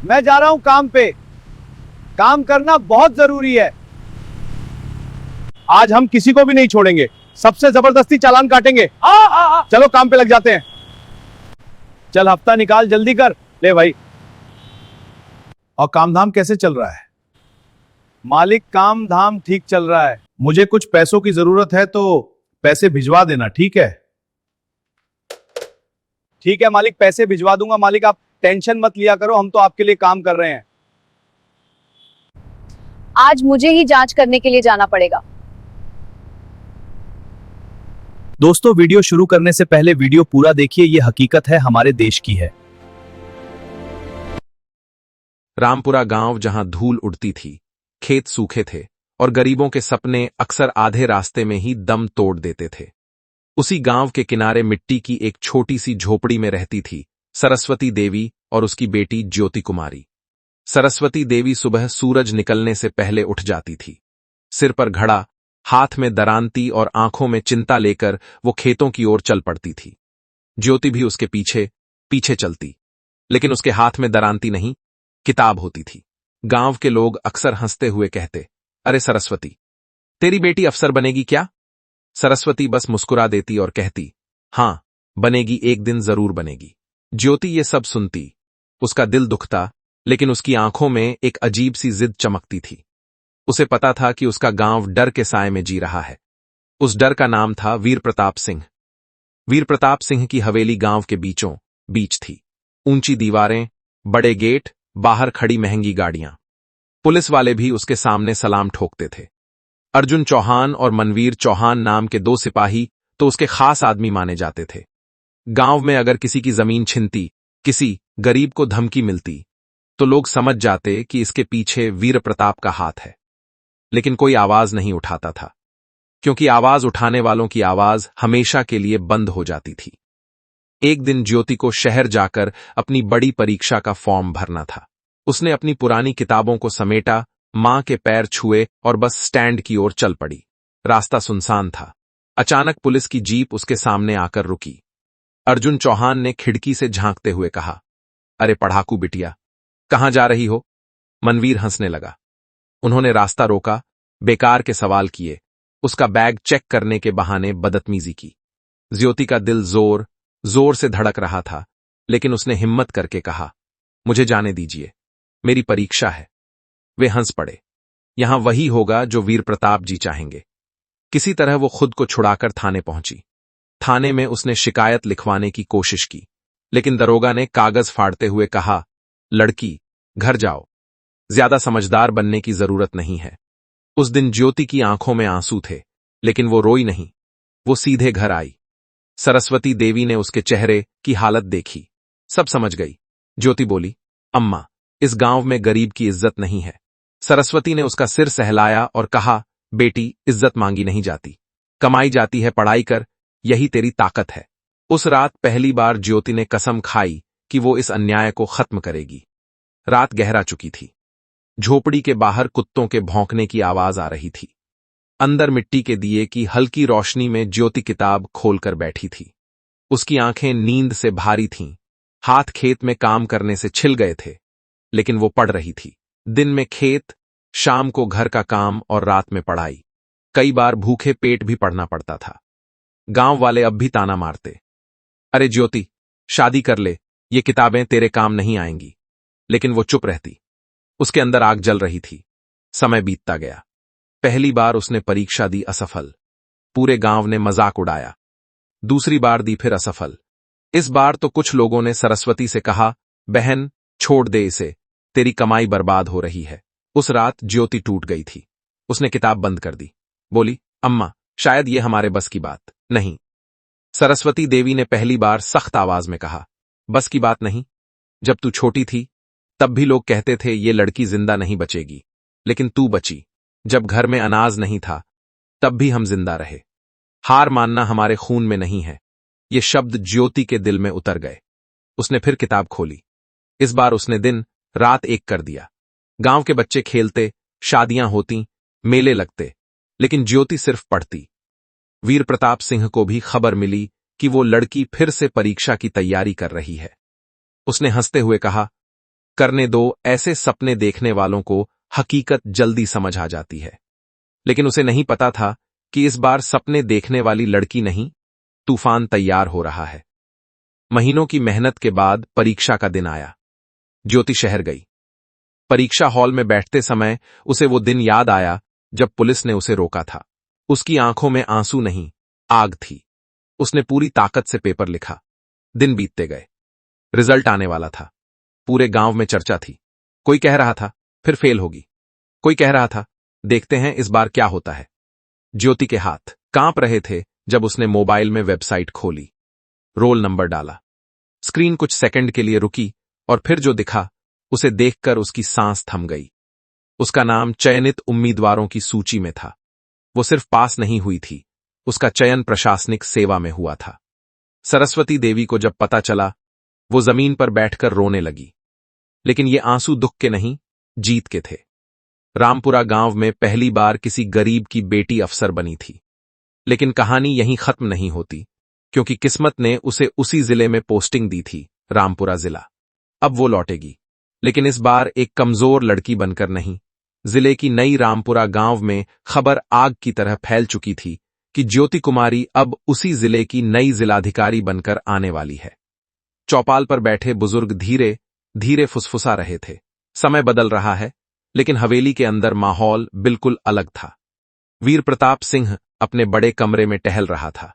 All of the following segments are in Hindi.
मैं जा रहा हूं काम पे। काम करना बहुत जरूरी है। आज हम किसी को भी नहीं छोड़ेंगे, सबसे जबरदस्ती चालान काटेंगे। चलो काम पे लग जाते हैं। चल हफ्ता निकाल, जल्दी कर। ले भाई। और काम धाम कैसे चल रहा है? मालिक काम धाम ठीक चल रहा है। मुझे कुछ पैसों की जरूरत है तो पैसे भिजवा देना, ठीक है? ठीक है मालिक, पैसे भिजवा दूंगा। मालिक आप टेंशन मत लिया करो, हम तो आपके लिए काम कर रहे हैं। आज मुझे ही जांच करने के लिए जाना पड़ेगा। दोस्तों, वीडियो शुरू करने से पहले वीडियो पूरा देखिए, ये हकीकत है, हमारे देश की है। रामपुरा गांव जहां धूल उड़ती थी, खेत सूखे थे और गरीबों के सपने अक्सर आधे रास्ते में ही दम तोड़ देते थे। उसी गांव के किनारे मिट्टी की एक छोटी सी झोपड़ी में रहती थी सरस्वती देवी और उसकी बेटी ज्योति कुमारी। सरस्वती देवी सुबह सूरज निकलने से पहले उठ जाती थी। सिर पर घड़ा, हाथ में दरांती और आंखों में चिंता लेकर वो खेतों की ओर चल पड़ती थी। ज्योति भी उसके पीछे पीछे चलती, लेकिन उसके हाथ में दरांती नहीं, किताब होती थी। गांव के लोग अक्सर हंसते हुए कहते, अरे सरस्वती, तेरी बेटी अफसर बनेगी क्या? सरस्वती बस मुस्कुरा देती और कहती, हां, बनेगी, एक दिन जरूर बनेगी। ज्योति ये सब सुनती, उसका दिल दुखता, लेकिन उसकी आंखों में एक अजीब सी जिद चमकती थी। उसे पता था कि उसका गांव डर के साए में जी रहा है। उस डर का नाम था वीर प्रताप सिंह। वीर प्रताप सिंह की हवेली गांव के बीचों बीच थी। ऊंची दीवारें, बड़े गेट, बाहर खड़ी महंगी गाड़ियां। पुलिस वाले भी उसके सामने सलाम ठोकते थे। अर्जुन चौहान और मनवीर चौहान नाम के दो सिपाही तो उसके खास आदमी माने जाते थे। गांव में अगर किसी की जमीन छिनती, किसी गरीब को धमकी मिलती, तो लोग समझ जाते कि इसके पीछे वीर प्रताप का हाथ है। लेकिन कोई आवाज नहीं उठाता था, क्योंकि आवाज उठाने वालों की आवाज हमेशा के लिए बंद हो जाती थी। एक दिन ज्योति को शहर जाकर अपनी बड़ी परीक्षा का फॉर्म भरना था। उसने अपनी पुरानी किताबों को समेटा, मां के पैर छुए और बस स्टैंड की ओर चल पड़ी। रास्ता सुनसान था। अचानक पुलिस की जीप उसके सामने आकर रुकी। अर्जुन चौहान ने खिड़की से झांकते हुए कहा, अरे पढ़ाकू बिटिया, कहां जा रही हो? मनवीर हंसने लगा। उन्होंने रास्ता रोका, बेकार के सवाल किए, उसका बैग चेक करने के बहाने बदतमीजी की। ज्योति का दिल जोर जोर से धड़क रहा था, लेकिन उसने हिम्मत करके कहा, मुझे जाने दीजिए, मेरी परीक्षा है। वे हंस पड़े। यहां वही होगा जो वीर प्रताप जी चाहेंगे। किसी तरह वो खुद को छुड़ाकर थाने पहुंची। थाने में उसने शिकायत लिखवाने की कोशिश की, लेकिन दरोगा ने कागज फाड़ते हुए कहा, लड़की, घर जाओ, ज्यादा समझदार बनने की जरूरत नहीं है। उस दिन ज्योति की आंखों में आंसू थे, लेकिन वो रोई नहीं, वो सीधे घर आई। सरस्वती देवी ने उसके चेहरे की हालत देखी, सब समझ गई। ज्योति बोली, अम्मा, इस गांव में गरीब की इज्जत नहीं है। सरस्वती ने उसका सिर सहलाया और कहा, बेटी, इज्जत मांगी नहीं जाती, कमाई जाती है, पढ़ाई कर, यही तेरी ताकत है। उस रात पहली बार ज्योति ने कसम खाई कि वो इस अन्याय को खत्म करेगी। रात गहरा चुकी थी। झोपड़ी के बाहर कुत्तों के भौंकने की आवाज आ रही थी। अंदर मिट्टी के दिए की हल्की रोशनी में ज्योति किताब खोलकर बैठी थी। उसकी आंखें नींद से भारी थीं, हाथ खेत में काम करने से छिल गए थे, लेकिन वो पढ़ रही थी। दिन में खेत, शाम को घर का काम और रात में पढ़ाई। कई बार भूखे पेट भी पढ़ना पड़ता था। गांव वाले अब भी ताना मारते, अरे ज्योति, शादी कर ले, ये किताबें तेरे काम नहीं आएंगी। लेकिन वो चुप रहती। उसके अंदर आग जल रही थी। समय बीतता गया। पहली बार उसने परीक्षा दी, असफल। पूरे गांव ने मजाक उड़ाया। दूसरी बार दी, फिर असफल। इस बार तो कुछ लोगों ने सरस्वती से कहा, बहन, छोड़ दे इसे, तेरी कमाई बर्बाद हो रही है। उस रात ज्योति टूट गई थी। उसने किताब बंद कर दी। बोली, अम्मा, शायद ये हमारे बस की बात नहीं। सरस्वती देवी ने पहली बार सख्त आवाज में कहा, बस की बात नहीं? जब तू छोटी थी तब भी लोग कहते थे ये लड़की जिंदा नहीं बचेगी, लेकिन तू बची। जब घर में अनाज नहीं था तब भी हम जिंदा रहे। हार मानना हमारे खून में नहीं है। ये शब्द ज्योति के दिल में उतर गए। उसने फिर किताब खोली। इस बार उसने दिन रात एक कर दिया। गांव के बच्चे खेलते, शादियां होती, मेले लगते, लेकिन ज्योति सिर्फ पढ़ती। वीर प्रताप सिंह को भी खबर मिली कि वो लड़की फिर से परीक्षा की तैयारी कर रही है। उसने हंसते हुए कहा, करने दो, ऐसे सपने देखने वालों को हकीकत जल्दी समझ आ जाती है। लेकिन उसे नहीं पता था कि इस बार सपने देखने वाली लड़की नहीं, तूफान तैयार हो रहा है। महीनों की मेहनत के बाद परीक्षा का दिन आया। ज्योति शहर गई। परीक्षा हॉल में बैठते समय उसे वो दिन याद आया जब पुलिस ने उसे रोका था। उसकी आंखों में आंसू नहीं, आग थी। उसने पूरी ताकत से पेपर लिखा। दिन बीतते गए। रिजल्ट आने वाला था। पूरे गांव में चर्चा थी। कोई कह रहा था फिर फेल होगी, कोई कह रहा था देखते हैं इस बार क्या होता है। ज्योति के हाथ कांप रहे थे जब उसने मोबाइल में वेबसाइट खोली, रोल नंबर डाला। स्क्रीन कुछ सेकंड के लिए रुकी और फिर जो दिखा उसे देखकर उसकी सांस थम गई। उसका नाम चयनित उम्मीदवारों की सूची में था। वो सिर्फ पास नहीं हुई थी, उसका चयन प्रशासनिक सेवा में हुआ था। सरस्वती देवी को जब पता चला, वो जमीन पर बैठकर रोने लगी। लेकिन ये आंसू दुख के नहीं, जीत के थे। रामपुरा गांव में पहली बार किसी गरीब की बेटी अफसर बनी थी। लेकिन कहानी यहीं खत्म नहीं होती, क्योंकि किस्मत ने उसे उसी जिले में पोस्टिंग दी थी, रामपुरा जिला। अब वो लौटेगी, लेकिन इस बार एक कमजोर लड़की बनकर नहीं। जिले की नई रामपुरा गांव में खबर आग की तरह फैल चुकी थी कि ज्योति कुमारी अब उसी जिले की नई जिलाधिकारी बनकर आने वाली है। चौपाल पर बैठे बुजुर्ग धीरे धीरे फुसफुसा रहे थे। समय बदल रहा है, लेकिन हवेली के अंदर माहौल बिल्कुल अलग था। वीर प्रताप सिंह अपने बड़े कमरे में टहल रहा था।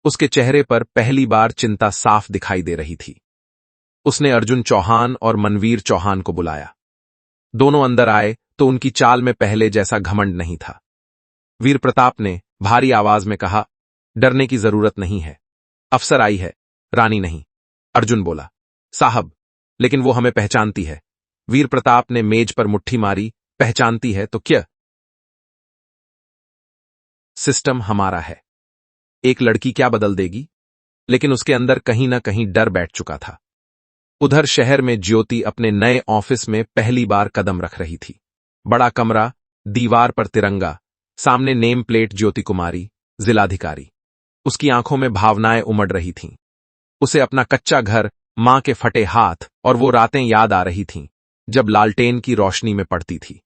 उसके चेहरे पर पहली बार चिंता साफ दिखाई दे रही थी। उसने अर्जुन चौहान और मनवीर चौहान को बुलाया। दोनों अंदर आए तो उनकी चाल में पहले जैसा घमंड नहीं था। वीर प्रताप ने भारी आवाज में कहा, डरने की जरूरत नहीं है, अफसर आई है, रानी नहीं। अर्जुन बोला, साहब, लेकिन वो हमें पहचानती है। वीर प्रताप ने मेज पर मुट्ठी मारी, पहचानती है तो क्या? सिस्टम हमारा है, एक लड़की क्या बदल देगी? लेकिन उसके अंदर कहीं ना कहीं डर बैठ चुका था। उधर शहर में ज्योति अपने नए ऑफिस में पहली बार कदम रख रही थी। बड़ा कमरा, दीवार पर तिरंगा, सामने नेम प्लेट ज्योति कुमारी, जिलाधिकारी। उसकी आंखों में भावनाएं उमड़ रही थीं। उसे अपना कच्चा घर, मां के फटे हाथ और वो रातें याद आ रही थीं जब लालटेन की रोशनी में पड़ती थी।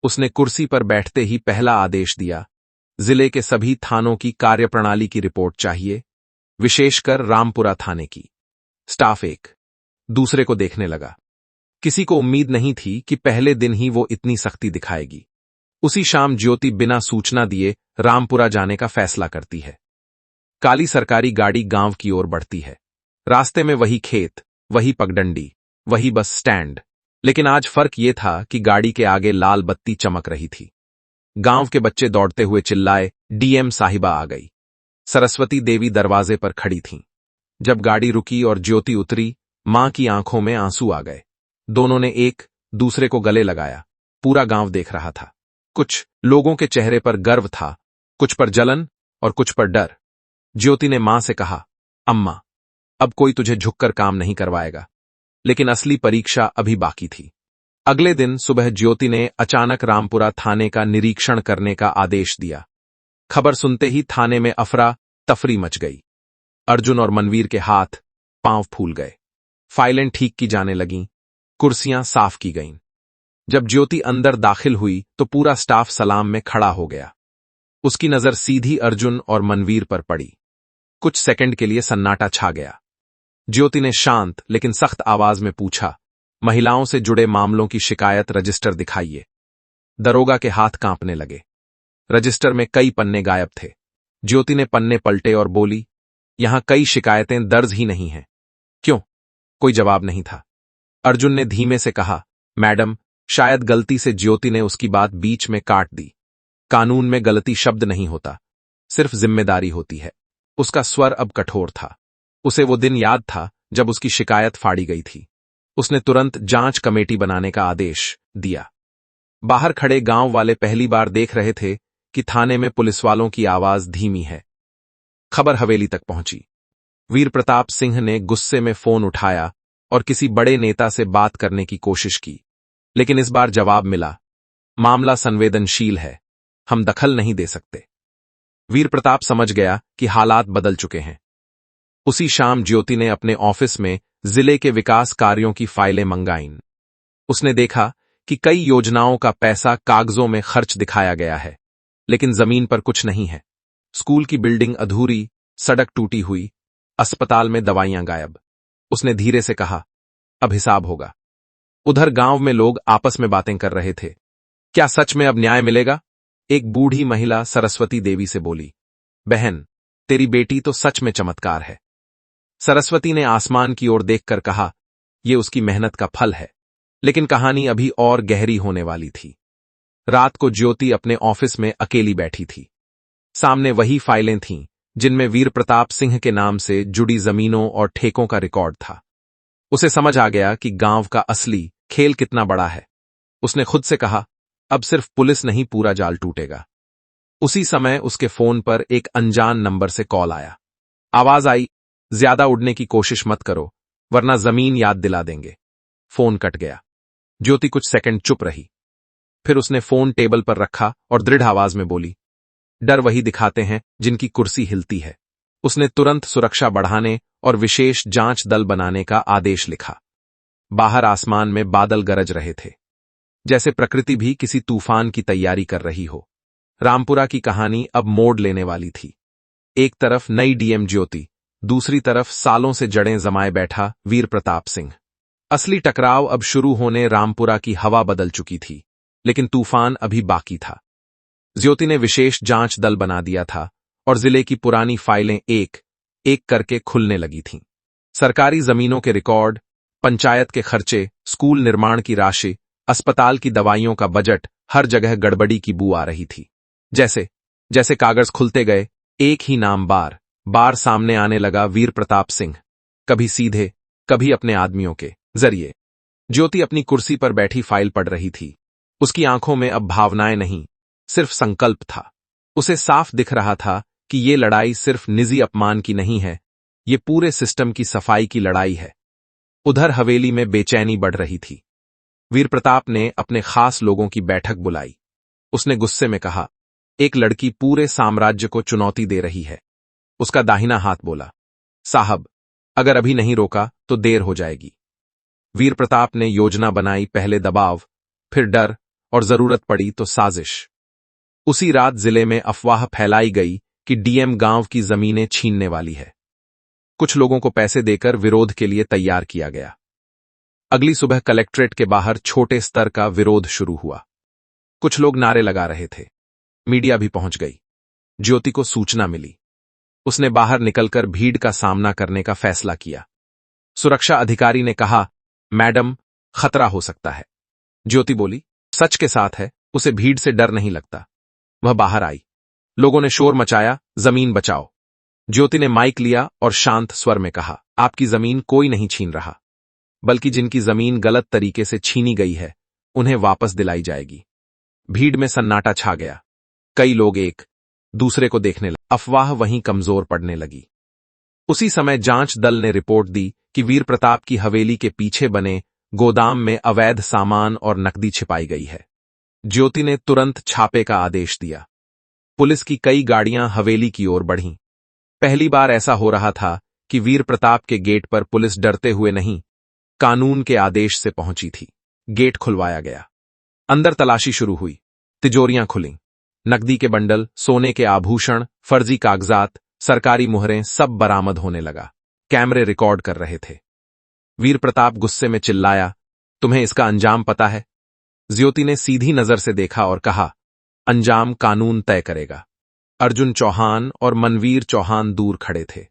उसने कुर्सी पर बैठते ही पहला आदेश दिया, जिले के सभी थानों की कार्यप्रणाली की रिपोर्ट चाहिए, विशेषकर रामपुरा थाने की। स्टाफ एक दूसरे को देखने लगा। किसी को उम्मीद नहीं थी कि पहले दिन ही वो इतनी सख्ती दिखाएगी। उसी शाम ज्योति बिना सूचना दिए रामपुरा जाने का फैसला करती है। काली सरकारी गाड़ी गांव की ओर बढ़ती है। रास्ते में वही खेत, वही पगडंडी, वही बस स्टैंड। लेकिन आज फर्क ये था कि गाड़ी के आगे लाल बत्ती चमक रही थी। गांव के बच्चे दौड़ते हुए चिल्लाए, डीएम साहिबा आ गई। सरस्वती देवी दरवाजे पर खड़ी थीं। जब गाड़ी रुकी और ज्योति उतरी, मां की आंखों में आंसू आ गए। दोनों ने एक दूसरे को गले लगाया। पूरा गांव देख रहा था। कुछ लोगों के चेहरे पर गर्व था, कुछ पर जलन और कुछ पर डर। ज्योति ने मां से कहा, अम्मा, अब कोई तुझे झुककर काम नहीं करवाएगा। लेकिन असली परीक्षा अभी बाकी थी। अगले दिन सुबह ज्योति ने अचानक रामपुरा थाने का निरीक्षण करने का आदेश दिया। खबर सुनते ही थाने में अफरा तफरी मच गई। अर्जुन और मनवीर के हाथ पांव फूल गए। फाइलें ठीक की जाने लगीं, कुर्सियां साफ की गईं। जब ज्योति अंदर दाखिल हुई तो पूरा स्टाफ सलाम में खड़ा हो गया। उसकी नजर सीधी अर्जुन और मनवीर पर पड़ी। कुछ सेकंड के लिए सन्नाटा छा गया। ज्योति ने शांत लेकिन सख्त आवाज में पूछा, महिलाओं से जुड़े मामलों की शिकायत रजिस्टर दिखाइए। दरोगा के हाथ कांपने लगे। रजिस्टर में कई पन्ने गायब थे। ज्योति ने पन्ने पलटे और बोली, यहां कई शिकायतें दर्ज ही नहीं हैं। क्यों? कोई जवाब नहीं था। अर्जुन ने धीमे से कहा, मैडम, शायद गलती से ज्योति ने उसकी बात बीच में काट दी। कानून में गलती शब्द नहीं होता, सिर्फ जिम्मेदारी होती है। उसका स्वर अब कठोर था। उसे वो दिन याद था जब उसकी शिकायत फाड़ी गई थी। उसने तुरंत जांच कमेटी बनाने का आदेश दिया। बाहर खड़े गांव वाले पहली बार देख रहे थे कि थाने में पुलिस वालों की आवाज धीमी है। खबर हवेली तक पहुंची। वीर प्रताप सिंह ने गुस्से में फोन उठाया और किसी बड़े नेता से बात करने की कोशिश की, लेकिन इस बार जवाब मिला, मामला संवेदनशील है, हम दखल नहीं दे सकते। वीर प्रताप समझ गया कि हालात बदल चुके हैं। उसी शाम ज्योति ने अपने ऑफिस में जिले के विकास कार्यों की फाइलें मंगाईं। उसने देखा कि कई योजनाओं का पैसा कागजों में खर्च दिखाया गया है, लेकिन जमीन पर कुछ नहीं है। स्कूल की बिल्डिंग अधूरी, सड़क टूटी हुई, अस्पताल में दवाइयां गायब। उसने धीरे से कहा, अब हिसाब होगा। उधर गांव में लोग आपस में बातें कर रहे थे। क्या सच में अब न्याय मिलेगा? एक बूढ़ी महिला सरस्वती देवी से बोली, बहन, तेरी बेटी तो सच में चमत्कार है। सरस्वती ने आसमान की ओर देखकर कहा, यह उसकी मेहनत का फल है। लेकिन कहानी अभी और गहरी होने वाली थी। रात को ज्योति अपने ऑफिस में अकेली बैठी थी। सामने वही फाइलें थीं जिनमें वीर प्रताप सिंह के नाम से जुड़ी जमीनों और ठेकों का रिकॉर्ड था। उसे समझ आ गया कि गांव का असली खेल कितना बड़ा है। उसने खुद से कहा, अब सिर्फ पुलिस नहीं, पूरा जाल टूटेगा। उसी समय उसके फोन पर एक अनजान नंबर से कॉल आया। आवाज आई, ज्यादा उड़ने की कोशिश मत करो, वरना जमीन याद दिला देंगे। फोन कट गया। ज्योति कुछ सेकंड चुप रही। फिर उसने फोन टेबल पर रखा और दृढ़ आवाज में बोली, डर वही दिखाते हैं जिनकी कुर्सी हिलती है। उसने तुरंत सुरक्षा बढ़ाने और विशेष जांच दल बनाने का आदेश लिखा। बाहर आसमान में बादल गरज रहे थे, जैसे प्रकृति भी किसी तूफान की तैयारी कर रही हो। रामपुरा की कहानी अब मोड़ लेने वाली थी। एक तरफ नई डीएम ज्योति, दूसरी तरफ सालों से जड़ें जमाए बैठा वीर प्रताप सिंह। असली टकराव अब शुरू होने रामपुरा की हवा बदल चुकी थी, लेकिन तूफान अभी बाकी था। ज्योति ने विशेष जांच दल बना दिया था और जिले की पुरानी फाइलें एक एक करके खुलने लगी थीं। सरकारी जमीनों के रिकॉर्ड, पंचायत के खर्चे, स्कूल निर्माण की राशि, अस्पताल की दवाइयों का बजट, हर जगह गड़बड़ी की बू आ रही थी। जैसे जैसे कागज खुलते गए, एक ही नाम बार बार सामने आने लगा, वीर प्रताप सिंह। कभी सीधे, कभी अपने आदमियों के जरिए। ज्योति अपनी कुर्सी पर बैठी फाइल पढ़ रही थी। उसकी आंखों में अब भावनाएं नहीं, सिर्फ संकल्प था। उसे साफ दिख रहा था कि ये लड़ाई सिर्फ निजी अपमान की नहीं है, ये पूरे सिस्टम की सफाई की लड़ाई है। उधर हवेली में बेचैनी बढ़ रही थी। वीर प्रताप ने अपने खास लोगों की बैठक बुलाई। उसने गुस्से में कहा, एक लड़की पूरे साम्राज्य को चुनौती दे रही है। उसका दाहिना हाथ बोला, साहब, अगर अभी नहीं रोका तो देर हो जाएगी। वीर प्रताप ने योजना बनाई, पहले दबाव, फिर डर और जरूरत पड़ी तो साजिश। उसी रात जिले में अफवाह फैलाई गई कि डीएम गांव की जमीनें छीनने वाली है। कुछ लोगों को पैसे देकर विरोध के लिए तैयार किया गया। अगली सुबह कलेक्ट्रेट के बाहर छोटे स्तर का विरोध शुरू हुआ। कुछ लोग नारे लगा रहे थे। मीडिया भी पहुंच गई। ज्योति को सूचना मिली। उसने बाहर निकलकर भीड़ का सामना करने का फैसला किया। सुरक्षा अधिकारी ने कहा, मैडम, खतरा हो सकता है। ज्योति बोली, सच के साथ है, उसे भीड़ से डर नहीं लगता। वह बाहर आई। लोगों ने शोर मचाया, जमीन बचाओ। ज्योति ने माइक लिया और शांत स्वर में कहा, आपकी जमीन कोई नहीं छीन रहा, बल्कि जिनकी जमीन गलत तरीके से छीनी गई है उन्हें वापस दिलाई जाएगी। भीड़ में सन्नाटा छा गया। कई लोग एक दूसरे को देखने लगे। अफवाह वहीं कमजोर पड़ने लगी। उसी समय जांच दल ने रिपोर्ट दी कि वीर प्रताप की हवेली के पीछे बने गोदाम में अवैध सामान और नकदी छिपाई गई है। ज्योति ने तुरंत छापे का आदेश दिया। पुलिस की कई गाड़ियां हवेली की ओर बढ़ीं। पहली बार ऐसा हो रहा था कि वीर प्रताप के गेट पर पुलिस डरते हुए नहीं, कानून के आदेश से पहुंची थी। गेट खुलवाया गया। अंदर तलाशी शुरू हुई। तिजोरियां खुलीं। नकदी के बंडल, सोने के आभूषण, फर्जी कागजात, सरकारी मुहरें, सब बरामद होने लगा। कैमरे रिकॉर्ड कर रहे थे। वीर प्रताप गुस्से में चिल्लाया, तुम्हें इसका अंजाम पता है? ज्योति ने सीधी नजर से देखा और कहा, अंजाम कानून तय करेगा। अर्जुन चौहान और मनवीर चौहान दूर खड़े थे।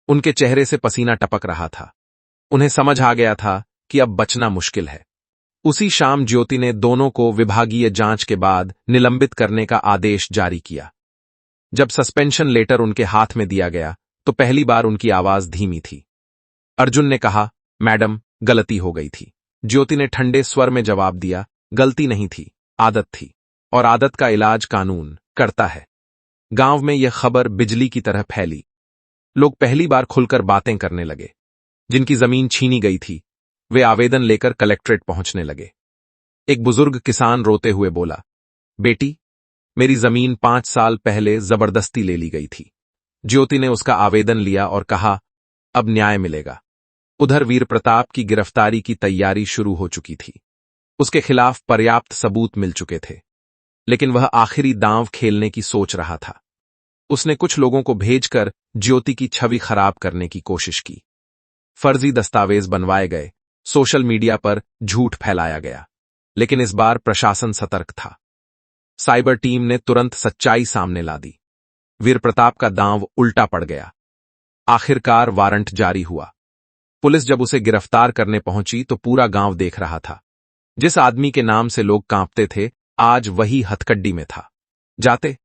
उनके चेहरे से पसीना टपक रहा था। उन्हें समझ आ गया था कि अब बचना मुश्किल है। उसी शाम ज्योति ने दोनों को विभागीय जांच के बाद निलंबित करने का आदेश जारी किया। जब सस्पेंशन लेटर उनके हाथ में दिया गया तो पहली बार उनकी आवाज धीमी थी। अर्जुन ने कहा, मैडम, गलती हो गई थी। ज्योति ने ठंडे स्वर में जवाब दिया, गलती नहीं थी, आदत थी, और आदत का इलाज कानून करता है। गांव में यह खबर बिजली की तरह फैली। लोग पहली बार खुलकर बातें करने लगे। जिनकी जमीन छीनी गई थी वे आवेदन लेकर कलेक्ट्रेट पहुंचने लगे। एक बुजुर्ग किसान रोते हुए बोला, बेटी, मेरी जमीन 5 साल पहले जबरदस्ती ले ली गई थी। ज्योति ने उसका आवेदन लिया और कहा, अब न्याय मिलेगा। उधर वीर प्रताप की गिरफ्तारी की तैयारी शुरू हो चुकी थी। उसके खिलाफ पर्याप्त सबूत मिल चुके थे, लेकिन वह आखिरी दांव खेलने की सोच रहा था। उसने कुछ लोगों को भेजकर ज्योति की छवि खराब करने की कोशिश की। फर्जी दस्तावेज बनवाए गए, सोशल मीडिया पर झूठ फैलाया गया, लेकिन इस बार प्रशासन सतर्क था। साइबर टीम ने तुरंत सच्चाई सामने ला दी। वीर प्रताप का दांव उल्टा पड़ गया। आखिरकार वारंट जारी हुआ। पुलिस जब उसे गिरफ्तार करने पहुंची तो पूरा गांव देख रहा था। जिस आदमी के नाम से लोग कांपते थे, आज वही हथकड्डी में था। जाते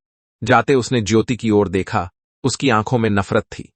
जाते उसने ज्योति की ओर देखा। उसकी आंखों में नफरत थी,